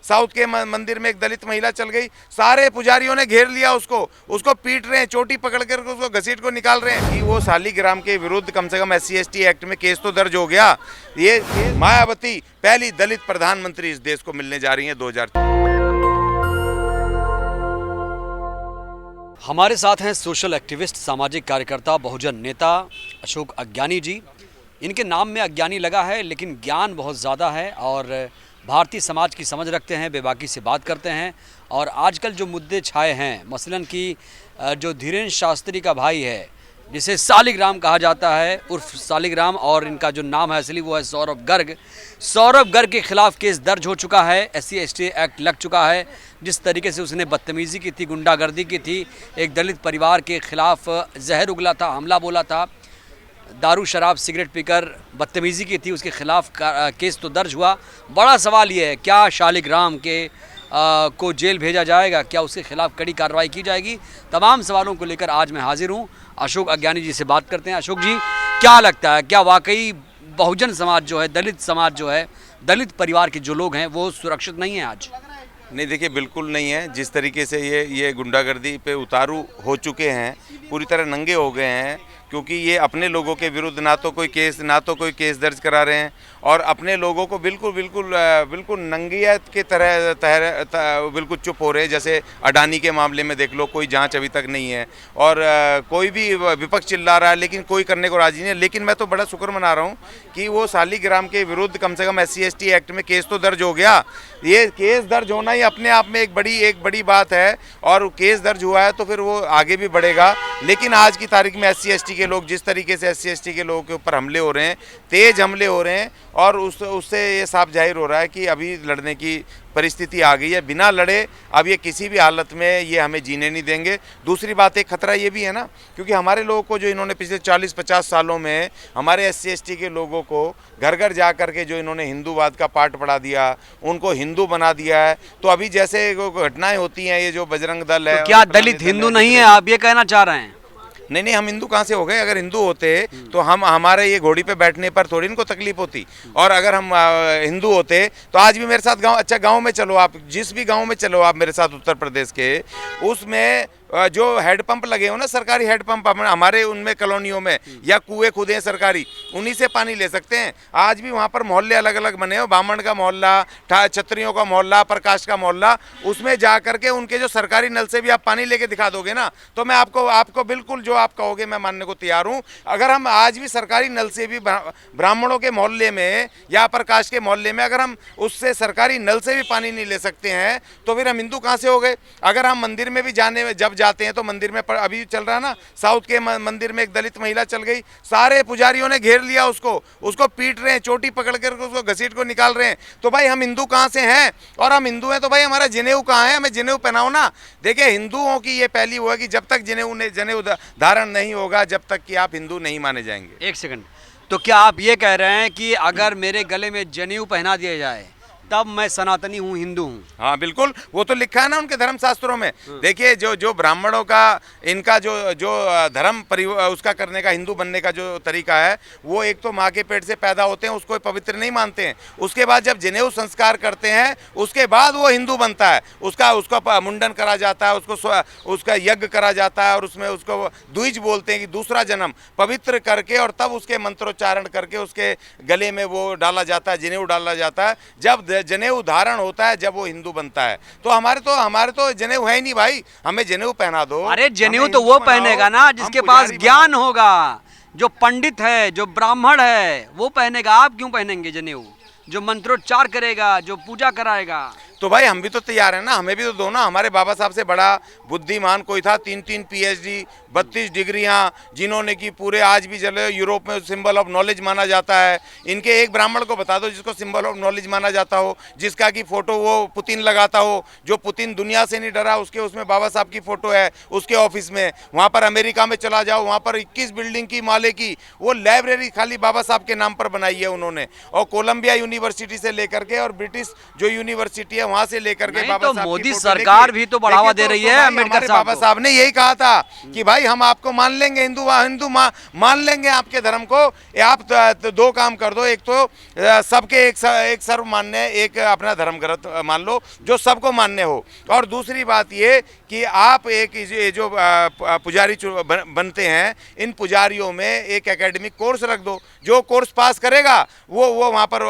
South के मंदिर में एक दलित महिला चल गई, सारे पुजारियों ने घेर लिया उसको पीट रहे हैं, चोटी पकड़ कर उसको घसीट को निकाल रहे हैं कि वो शालिग्राम के विरुद्ध कम से कम SC/ST एक्ट में केस तो दर्ज हो गया। ये मायावती पहली दलित प्रधानमंत्री इस देश को मिलने जा रही है 2000। हमारे साथ हैं सोशल एक्टिविस्ट, सामाजिक कार्यकर्ता, बहुजन नेता अशोक अज्ञानी जी। इनके नाम में अज्ञानी लगा है, लेकिन ज्ञान बहुत ज़्यादा है और भारतीय समाज की समझ रखते हैं, बेबाकी से बात करते हैं। और आजकल जो मुद्दे छाए हैं, मसलन कि जो धीरेन्द्र शास्त्री का भाई है जिसे शालिग्राम कहा जाता है उर्फ शालिग्राम, और इनका जो नाम है असली वो है सौरभ गर्ग के खिलाफ केस दर्ज हो चुका है, SC/ST एक्ट लग चुका है। जिस तरीके से उसने बदतमीज़ी की थी, गुंडागर्दी की थी, एक दलित परिवार के खिलाफ जहर उगला था, हमला बोला था, दारू शराब सिगरेट पीकर बदतमीज़ी की थी, उसके खिलाफ केस तो दर्ज हुआ। बड़ा सवाल ये है, क्या शालिग्राम के को जेल भेजा जाएगा, क्या उसके खिलाफ कड़ी कार्रवाई की जाएगी? तमाम सवालों को लेकर आज मैं हाजिर हूँ। अशोक अज्ञानी जी से बात करते हैं। अशोक जी, क्या लगता है, क्या वाकई बहुजन समाज जो है, दलित समाज जो है, दलित परिवार के जो लोग हैं वो सुरक्षित नहीं है आज? नहीं, देखिए बिल्कुल नहीं है। जिस तरीके से ये गुंडागर्दी पे उतारू हो चुके हैं, पूरी तरह नंगे हो गए हैं, क्योंकि ये अपने लोगों के विरुद्ध ना तो कोई केस दर्ज करा रहे हैं और अपने लोगों को बिल्कुल नंगियत के तरह बिल्कुल चुप हो रहे हैं। जैसे अडानी के मामले में देख लो, कोई जांच अभी तक नहीं है और कोई भी विपक्ष चिल्ला रहा है लेकिन कोई करने को राजी नहीं है। लेकिन मैं तो बड़ा शुक्र मना रहा हूँ कि वो शालिग्राम के विरुद्ध कम से कम SC/ST एक्ट में केस तो दर्ज हो गया। ये केस दर्ज होना ही अपने आप में एक बड़ी बात है और केस दर्ज हुआ है तो फिर वो आगे भी बढ़ेगा। लेकिन आज की तारीख में SC/ST के लोग, जिस तरीके से SC/ST के लोगों के ऊपर हमले हो रहे हैं, तेज हमले हो रहे हैं, और उससे ये साफ जाहिर हो रहा है कि अभी लड़ने की परिस्थिति आ गई है। बिना लड़े अब ये किसी भी हालत में ये हमें जीने नहीं देंगे। दूसरी बात, एक खतरा ये भी है ना, क्योंकि हमारे लोगों को जो इन्होंने पिछले 40-50 सालों में हमारे SC/ST के लोगों को घर घर जा करके जो इन्होंने हिंदूवाद का पाठ पढ़ा दिया, उनको हिंदू बना दिया है। तो अभी जैसे घटनाएं होती हैं, ये जो बजरंग दल है, तो क्या दलित हिंदू नहीं है, आप ये कहना चाह रहे हैं? नहीं, हम हिंदू कहाँ से हो गए? अगर हिंदू होते तो हमारे ये घोड़ी पे बैठने पर थोड़ी इनको तकलीफ होती। और अगर हम हिंदू होते तो आज भी मेरे साथ गांव में चलो, आप जिस भी गांव में चलो आप मेरे साथ उत्तर प्रदेश के, उसमें जो हेडपंप लगे हो ना, सरकारी हेडपंप हमारे उनमें कॉलोनियों में, या कुएं खुदे हैं सरकारी, उन्हीं से पानी ले सकते हैं। आज भी वहाँ पर मोहल्ले अलग अलग बने हो, बामण का मोहल्ला, छत्रियों का मोहल्ला, प्रकाश का मोहल्ला, उसमें जा करके उनके जो सरकारी नल से भी आप पानी लेके दिखा दोगे ना, तो मैं आपको बिल्कुल जो आप कहोगे मैं मानने को तैयार हूँ। अगर हम आज भी सरकारी नल से भी ब्राह्मणों के मोहल्ले में या प्रकाश के मोहल्ले में अगर हम उससे सरकारी नल से भी पानी नहीं ले सकते हैं तो फिर हम हिंदू कहाँ से हो गए? अगर हम मंदिर में भी जब जाते हैं तो मंदिर में अभी चल रहा है ना, साउथ के मंदिर में एक दलित महिला चल गई, सारे पुजारियों ने घेर लिया उसको पीट रहे हैं, चोटी पकड़ कर उसको घसीट को निकाल रहे हैं। तो भाई हम हिंदू कहाँ से हैं? और हम हिंदू हैं तो भाई हमारा जनेऊ कहाँ है? हमें जनेऊ पहनाओ ना। देखिए, हिंदुओं की ये पहली वो है कि जब तक जनेऊ धारण नहीं होगा, जब तक कि आप हिंदू नहीं माने जाएंगे। एक सेकंड, तो क्या आप ये कह रहे हैं कि अगर मेरे गले में जनेऊ पहना दिया जाए तब मैं सनातनी हूँ, हिंदू हूँ? हाँ बिल्कुल, वो तो लिखा है ना उनके धर्म शास्त्रों में। देखिए, जो ब्राह्मणों का इनका जो धर्म उसका करने का, हिंदू बनने का जो तरीका है, वो एक तो माँ के पेट से पैदा होते हैं, उसको पवित्र नहीं मानते हैं। उसके बाद जब जनेऊ संस्कार करते हैं, उसके बाद वो हिंदू बनता है। उसका मुंडन करा जाता है, उसका यज्ञ करा जाता है और उसमें उसको द्विज बोलते हैं कि दूसरा जन्म पवित्र करके, और तब उसके मंत्रोच्चारण करके उसके गले में वो डाला जाता है, जनेऊ डाला जाता है। जब जनेऊ धारण होता है, जब वो हिंदू बनता है। तो हमारे तो जनेऊ है ही नहीं भाई, हमें जनेऊ पहना दो। अरे जनेऊ तो वो पहनेगा ना जिसके पास ज्ञान होगा, जो पंडित है, जो ब्राह्मण है, वो पहनेगा। आप क्यों पहनेंगे जनेऊ? जो मंत्रोच्चार करेगा, जो पूजा कराएगा। तो भाई हम भी तो तैयार हैं ना, हमें भी तो दो ना। हमारे बाबा साहब से बड़ा बुद्धिमान कोई था? 3 PhD, 32 डिग्रियां जिन्होंने की, पूरे आज भी चले यूरोप में सिंबल ऑफ नॉलेज माना जाता है। इनके एक ब्राह्मण को बता दो जिसको सिंबल ऑफ नॉलेज माना जाता हो, जिसका की फोटो वो पुतिन लगाता हो, जो पुतिन दुनिया से नहीं डरा, उसमें बाबा साहब की फोटो है उसके ऑफिस में। वहाँ पर अमेरिका में चला जाओ, वहाँ पर 21 बिल्डिंग की माले की वो लाइब्रेरी खाली बाबा साहब के नाम पर बनाई है उन्होंने। और कोलंबिया यूनिवर्सिटी से लेकर के और ब्रिटिश जो यूनिवर्सिटी है वहां से लेकर के नहीं बाबा तो साहब की मोदी फोटो सरकार देखिए। भी तो बढ़ावा देखिए, दे रही तो है भाई अम्बेडकर हमारे साहब बाबा को। साहब ने यही कहा था कि भाई हम आपको मान लेंगे, हिंदू मान लेंगे आपके धर्म को। आप तो दो काम कर दो, एक तो सबके एक सर्व मान्य, एक अपना धर्म ग्रंथ मान लो जो सबको मान्य हो, और दूसरी बात ये कि आप एक ये जो पुजारी बनते हैं, इन पुजारियों में एक एकेडमिक कोर्स रख दो। जो कोर्स पास करेगा वो वहाँ पर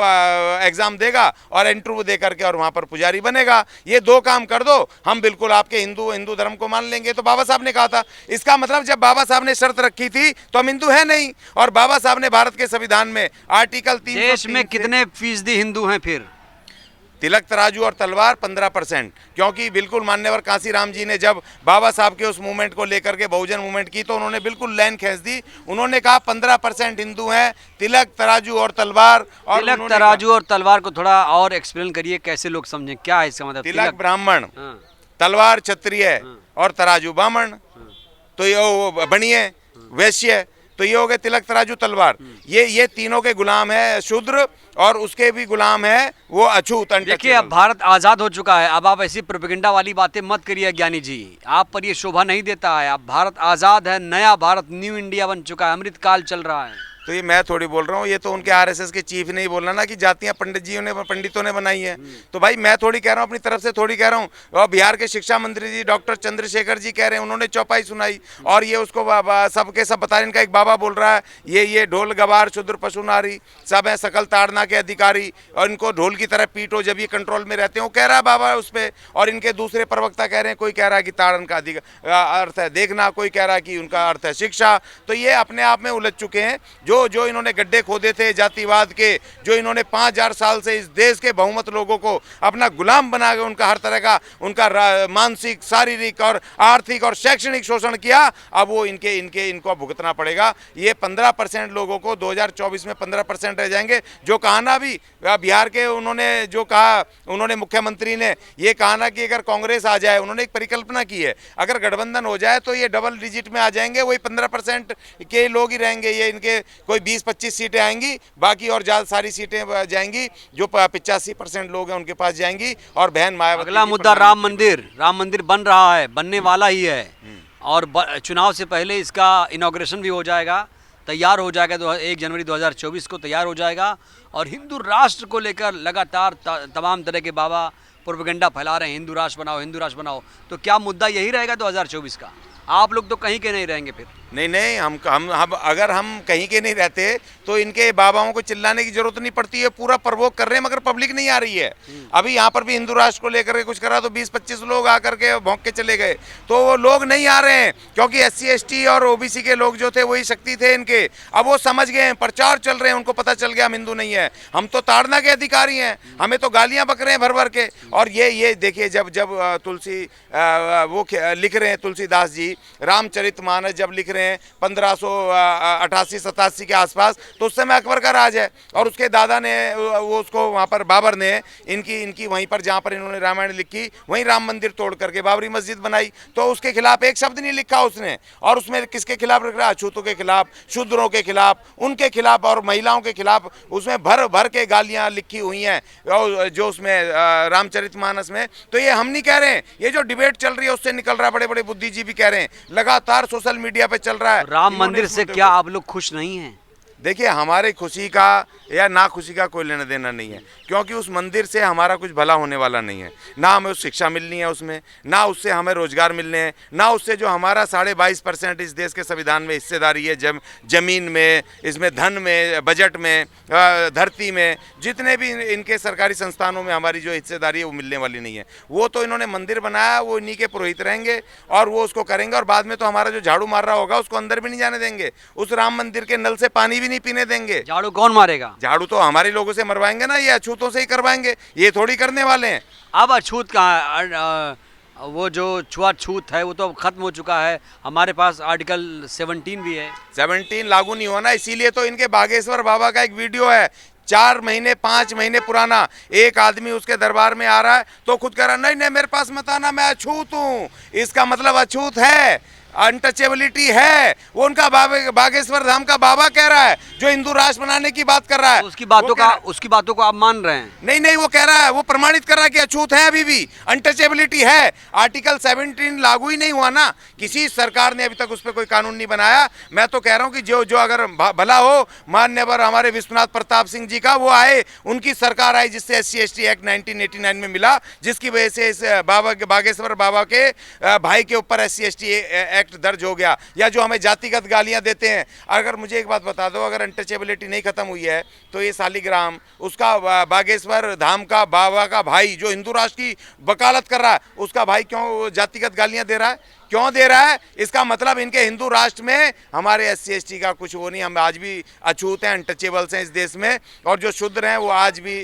एग्जाम देगा और इंटरव्यू दे करके और वहाँ पर पुजारी बनेगा। ये दो काम कर दो, हम बिल्कुल आपके हिंदू धर्म को मान लेंगे। तो बाबा साहब ने कहा था। इसका मतलब जब बाबा साहब ने शर्त रखी थी तो हम हिंदू है नहीं, और बाबा साहब ने भारत के संविधान में आर्टिकल 303 देश में कितने फीसदी हिंदू हैं फिर? तिलक तराजू और तलवार 15%, क्योंकि बिल्कुल मान्यवर कांसीराम जी ने जब बाबा साहब के उस मूवमेंट को लेकर के बहुजन मूवमेंट की तो उन्होंने बिल्कुल लाइन खींच दी। उन्होंने कहा 15% हिंदू हैं, तिलक तराजू और तलवार। और तिलक तराजू और तलवार को थोड़ा और एक्सप्लेन करिए, कैसे लोग समझें क्या है इसका मतलब? तिलक ब्राह्मण, हाँ। तलवार क्षत्रिय और तराजू ब्राह्मण, तो ये बनिए वैश्य, तो ये हो गए तिलक तराजू तलवार। ये तीनों के गुलाम है शूद्र, और उसके भी गुलाम है वो अछूत। देखिए अब भारत आज़ाद हो चुका है, अब आप ऐसी प्रोपेगेंडा वाली बातें मत करिए ज्ञानी जी, आप पर ये शोभा नहीं देता है। अब भारत आज़ाद है, नया भारत, न्यू इंडिया बन चुका है, अमृत काल चल रहा है। तो ये मैं थोड़ी बोल रहा हूँ, ये तो उनके आरएसएस के चीफ ने ही बोलना ना कि जातियां पंडितों ने बनाई है। तो भाई मैं थोड़ी कह रहा हूँ, अपनी तरफ से थोड़ी कह रहा हूँ। और बिहार के शिक्षा मंत्री जी डॉक्टर चंद्रशेखर जी कह रहे हैं, उन्होंने चौपाई सुनाई और ये उसको सबके सब बता रहे। इनका एक बाबा बोल रहा है ये ढोल गवार शूद्र पशु नारी सब है सकल ताड़ना के अधिकारी, और इनको ढोल की तरह पीटो जब ये कंट्रोल में रहते हैं, वो कह रहा है बाबा उस पर। और इनके दूसरे प्रवक्ता कह रहे हैं, कोई कह रहा है कि ताड़न का अर्थ है देखना, कोई कह रहा है कि उनका अर्थ है शिक्षा। तो ये अपने आप में उलझ चुके हैं। जो इन्होंने गड्ढे खोदे थे जातिवाद के, जो इन्होंने 5000 साल से इस देश के बहुमत लोगों को अपना गुलाम बना के उनका हर तरह का उनका मानसिक, शारीरिक और आर्थिक और शैक्षणिक शोषण किया, अब वो इनको भुगतना पड़ेगा। ये 15% लोगों को 2024 में 15% रह जाएंगे। जो कहा ना अभी बिहार के उन्होंने जो कहा, उन्होंने मुख्यमंत्री ने ये कहा ना कि अगर कांग्रेस आ जाए, उन्होंने एक परिकल्पना की है, अगर गठबंधन हो जाए तो ये डबल डिजिट में आ जाएंगे, वही 15% के लोग ही रहेंगे। ये इनके कोई 20-25 सीटें आएंगी, बाकी और ज़्यादा सारी सीटें जाएंगी जो 85% लोग हैं उनके पास जाएंगी। और बहन मायावती, अगला मुद्दा राम मंदिर बन रहा है, बनने वाला ही है, और चुनाव से पहले इसका इनॉग्रेशन भी हो जाएगा, तैयार हो जाएगा। 1 जनवरी 2024 को तैयार हो जाएगा। और हिंदू राष्ट्र को लेकर लगातार तमाम तरह के बाबा प्रोपेगेंडा फैला रहे हैं, हिंदू राष्ट्र बनाओ। तो क्या मुद्दा यही रहेगा 2024 का? आप लोग तो कहीं के नहीं रहेंगे फिर। नहीं, हम अगर हम कहीं के नहीं रहते तो इनके बाबाओं को चिल्लाने की जरूरत नहीं पड़ती है। पूरा प्रवोक कर रहे हैं, मगर पब्लिक नहीं आ रही है। अभी यहाँ पर भी हिंदू राष्ट्र को लेकर के कुछ करा तो 20-25 लोग आकर के भौंक के चले गए, तो वो लोग नहीं आ रहे हैं, क्योंकि SC ST और OBC के लोग जो थे वही शक्ति थे इनके। अब वो समझ गए हैं, प्रचार चल रहे हैं, उनको पता चल गया हम हिंदू नहीं है, हम तो ताड़ना के अधिकारी हैं, हमें तो गालियाँ बक रहे हैं भर भर के। और ये देखिए, जब तुलसी वो लिख रहे हैं, तुलसीदास जी रामचरितमानस जब लिख रहे हैं 1588-87 के आसपास, तो उस समय अकबर का राज है। और उसके दादा ने वो उसको वहाँ पर बाबर ने इनकी वहीं पर जहाँ पर इन्होंने रामायण लिखी, वहीं राम मंदिर तोड़ करके बाबरी मस्जिद बनाई। तो उसके खिलाफ एक शब्द नहीं लिखा उसने। और उसमें किसके खिलाफ लिख रहा है? अछूतों के खिलाफ, शूद्रों के खिलाफ, उनके खिलाफ और महिलाओं के खिलाफ उसमें भर भर के गालियाँ लिखी हुई हैं जो उसमें रामचरितमानस में। तो ये हम नहीं कह रहे हैं, ये जो डिबेट चल रही है उससे निकल रहा है, बड़े बड़े बुद्धिजीवी कह रहे हैं, लगातार सोशल मीडिया पे चल रहा है। राम मंदिर से क्या आप लोग खुश नहीं हैं? देखिए, हमारे खुशी का या ना खुशी का कोई लेना देना नहीं है, क्योंकि उस मंदिर से हमारा कुछ भला होने वाला नहीं है। ना हमें उस शिक्षा मिलनी है उसमें, ना उससे हमें रोजगार मिलने हैं, ना उससे जो हमारा 22.5% इस देश के संविधान में हिस्सेदारी है, जमीन में, इसमें धन में, बजट में, धरती में, जितने भी इनके सरकारी संस्थानों में हमारी जो हिस्सेदारी है वो मिलने वाली नहीं है। वो तो इन्होंने मंदिर बनाया, वो इन्हीं के पुरोहित रहेंगे और वो उसको करेंगे, और बाद में तो हमारा जो झाड़ू मार रहा होगा उसको अंदर भी नहीं जाने देंगे, उस राम मंदिर के नल से पानी भी नहीं पीने देंगे। झाड़ू कौन मारेगा? झाड़ू तो हमारे लोगों से मरवाएंगे ना, ये अछूतों से ही करवाएंगे, ये थोड़ी करने वाले हैं। अब अछूत कहाँ, वो जो छुआछूत है वो तो खत्म हो चुका है। हमारे पास आर्टिकल 17 भी है। 17 लागू नहीं होना, इसीलिए तो इनके बागेश्वर बाबा का एक वीडियो है 4 महीने 5 महीने पुराना। एक आदमी उसके दरबार में आ रहा है तो खुद कह रहा नहीं मेरे पास मत आना, मैं अछूत हूँ। इसका मतलब अछूत है, अनटचेबिलिटी है, वो उनका बागेश्वर धाम का बाबा कह रहा है, जो हिंदू राष्ट्र बनाने की बात कर रहा है। तो उसकी बातों को आप मान रहे हैं? नहीं, वो कह रहा है, वो प्रमाणित कर रहा है कि अछूत है, अभी भी अनटचेबिलिटी है। आर्टिकल 17 लागू ही नहीं हुआ ना, किसी सरकार ने अभी तक उस पर कोई कानून नहीं बनाया। मैं तो कह रहा हूं कि जो अगर भला हो, मान्यवर हमारे विश्वनाथ प्रताप सिंह जी का, वो आए, उनकी सरकार आई, जिससे SC/ST एक्ट 1989 में मिला, जिसकी वजह से इस बागेश्वर बाबा के भाई के ऊपर SC/ST एक्ट दर्ज हो गया। या जो हमें जातिगत गालियां देते हैं, अगर मुझे एक बात बता दो, अगर अनटचेबिलिटी नहीं खत्म हुई है तो ये शालिग्राम, उसका बागेश्वर धाम का बाबा का भाई जो हिंदू राष्ट्र की वकालत कर रहा है, उसका भाई क्यों जातिगत गालियां दे रहा है? क्यों दे रहा है? इसका मतलब इनके हिंदू राष्ट्र में हमारे SC/ST का कुछ वो नहीं, हम आज भी अछूत हैं, अनटचेबल्स हैं इस देश में, और जो शूद्र हैं वो आज भी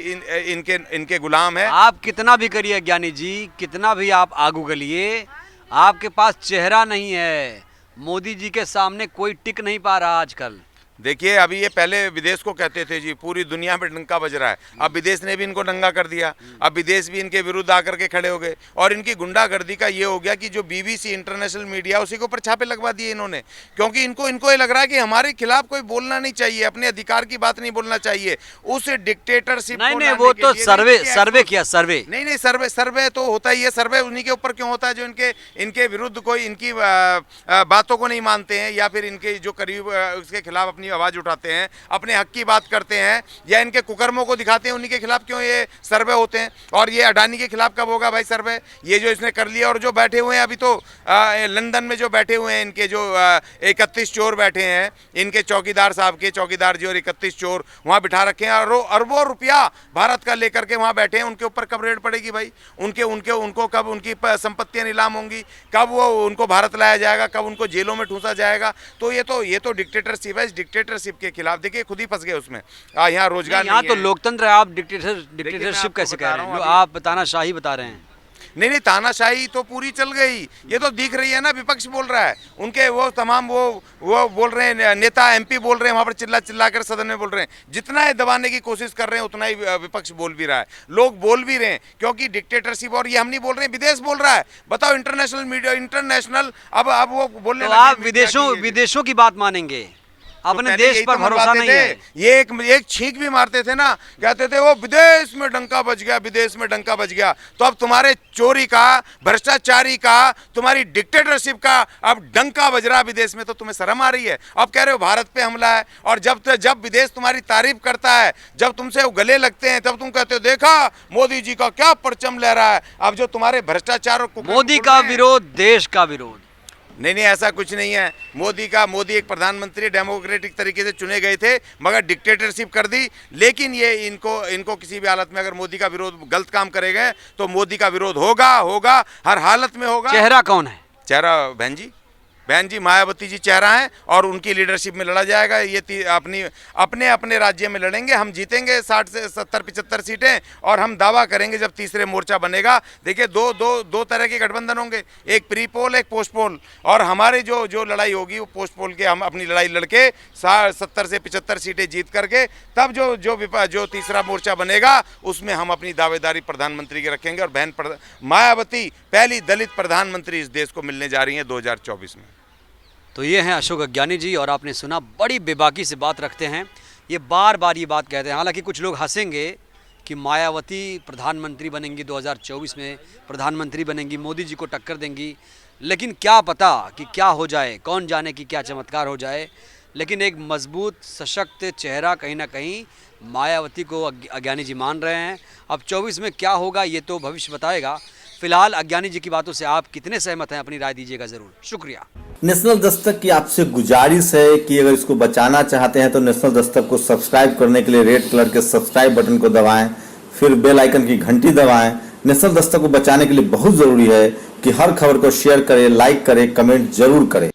इनके गुलाम हैं। आप कितना भी करिए ज्ञानी जी, कितना भी आप आगू गलिए, आपके पास चेहरा नहीं है। मोदी जी के सामने कोई टिक नहीं पा रहा आजकल। देखिए, अभी ये पहले विदेश को कहते थे जी, पूरी दुनिया में डंका बज रहा है, अब विदेश ने भी इनको नंगा कर दिया, अब विदेश भी इनके विरुद्ध आकर के खड़े हो गए। और इनकी गुंडागर्दी का ये हो गया कि जो BBC इंटरनेशनल मीडिया, उसी के ऊपर छापे लगवा दिए इन्होंने, क्योंकि इनको ये लग रहा है कि हमारे खिलाफ कोई बोलना नहीं चाहिए, अपने अधिकार की बात नहीं बोलना चाहिए। उस डिक्टेटरशिप नहीं, वो तो सर्वे किया, सर्वे नहीं, सर्वे तो होता ही है। सर्वे उन्हीं के ऊपर क्यों होता है जो इनके विरुद्ध कोई इनकी बातों को नहीं मानते हैं, या फिर इनके जो करीब उसके खिलाफ अपनी आवाज उठाते हैं, अपने हक की बात करते हैं, या इनके कुकर्मों को दिखाते हैं, उन्हीं के खिलाफ क्यों ये सर्वे होते हैं। और ये अडानी के खिलाफ कब होगा भाई सर्वे? ये जो इसने कर लिया, और जो बैठे हुए हैं अभी तो लंदन में जो बैठे हुए हैं, इनके जो 31 चोर बैठे हैं, इनके चौकीदार साहब के चौकीदार जी और 31 चोर वहाँ बिठा रखे हैं, और अरबों रुपया भारत का लेकर के वहाँ बैठे हैं। उनके ऊपर कब रेड पड़ेगी भाई? उनको कब उनकी संपत्तियाँ नीलाम होंगी? कब वो उनको भारत लाया जाएगा? कब उनको जेलों में ठूंसा जाएगा? तो ये तो डिक्टेटरशिप है। इस डिक्टेटरशिप के खिलाफ देखिए खुद ही फंस गए उसमें। यहाँ रोजगार यहाँ तो लोकतंत्र है, आप डिक्टेटरशिप कैसे कह रहे हैं? आप तानाशाही बता रहे हैं। नहीं, तानाशाही तो पूरी चल गई, ये तो दिख रही है ना। विपक्ष बोल रहा है, उनके वो तमाम वो बोल रहे हैं, नेता MP बोल रहे हैं, वहाँ पर चिल्ला कर सदन में बोल रहे हैं। जितना ये दबाने की कोशिश कर रहे हैं, उतना ही विपक्ष बोल भी रहा है, लोग बोल भी रहे हैं, क्योंकि डिक्टेटरशिप। और ये हम नहीं बोल रहे हैं, विदेश बोल रहा है। बताओ, इंटरनेशनल मीडिया, इंटरनेशनल अब वो बोलने तो आप विदेशों की बात मानेंगे? अपने देश पर भरोसा नहीं है। ये एक छींक भी मारते थे ना, कहते थे वो विदेश में डंका बज गया, विदेश में डंका बज गया। तो अब तुम्हारे चोरी का, भ्रष्टाचारी का, तुम्हारी डिक्टेटरशिप का अब डंका बज रहा विदेश में, तो तुम्हें शर्म आ रही है? अब कह रहे हो भारत पे हमला है। और जब विदेश तुम्हारी तारीफ करता है, जब तुमसे वो गले लगते हैं, तब तुम कहते हो देखा मोदी जी का क्या परचम लहरा है। अब जो तुम्हारे भ्रष्टाचार, मोदी का विरोध, देश का विरोध। नहीं, ऐसा कुछ नहीं है। मोदी एक प्रधानमंत्री डेमोक्रेटिक तरीके से चुने गए थे, मगर डिक्टेटरशिप कर दी। लेकिन ये इनको किसी भी हालत में अगर मोदी का विरोध गलत काम करेंगे तो मोदी का विरोध होगा, हर हालत में होगा। चेहरा कौन है? चेहरा बहन जी मायावती जी चेहरा हैं, और उनकी लीडरशिप में लड़ा जाएगा। ये अपने राज्य में लड़ेंगे, हम जीतेंगे 60 से 70-75 सीटें, और हम दावा करेंगे जब तीसरे मोर्चा बनेगा। देखिए, दो तरह के गठबंधन होंगे, एक प्री पोल, एक पोस्ट पोल। और हमारी जो लड़ाई होगी वो पोस्ट पोल के, हम अपनी लड़ाई लड़के 70 से 75 सीटें जीत करके तब जो तीसरा मोर्चा बनेगा, उसमें हम अपनी दावेदारी प्रधानमंत्री की रखेंगे। और बहन मायावती पहली दलित प्रधानमंत्री इस देश को मिलने जा रही हैं 2024 में। तो ये हैं अशोक अज्ञानी जी, और आपने सुना, बड़ी बेबाकी से बात रखते हैं, ये बार ये बात कहते हैं। हालांकि कुछ लोग हंसेंगे कि मायावती प्रधानमंत्री बनेंगी, 2024 में प्रधानमंत्री बनेंगी, मोदी जी को टक्कर देंगी, लेकिन क्या पता कि क्या हो जाए, कौन जाने कि क्या चमत्कार हो जाए। लेकिन एक मजबूत सशक्त चेहरा कहीं ना कहीं मायावती को अज्ञानी जी मान रहे हैं। अब 24 में क्या होगा ये तो भविष्य बताएगा। फिलहाल अज्ञानी जी की बातों से आप कितने सहमत हैं, अपनी राय दीजिएगा ज़रूर। शुक्रिया। नेशनल दस्तक की आपसे गुजारिश है कि अगर इसको बचाना चाहते हैं तो नेशनल दस्तक को सब्सक्राइब करने के लिए रेड कलर के सब्सक्राइब बटन को दबाएं, फिर बेल आइकन की घंटी दबाएं। नेशनल दस्तक को बचाने के लिए बहुत जरूरी है कि हर खबर को शेयर करें, लाइक करें, कमेंट जरूर करें।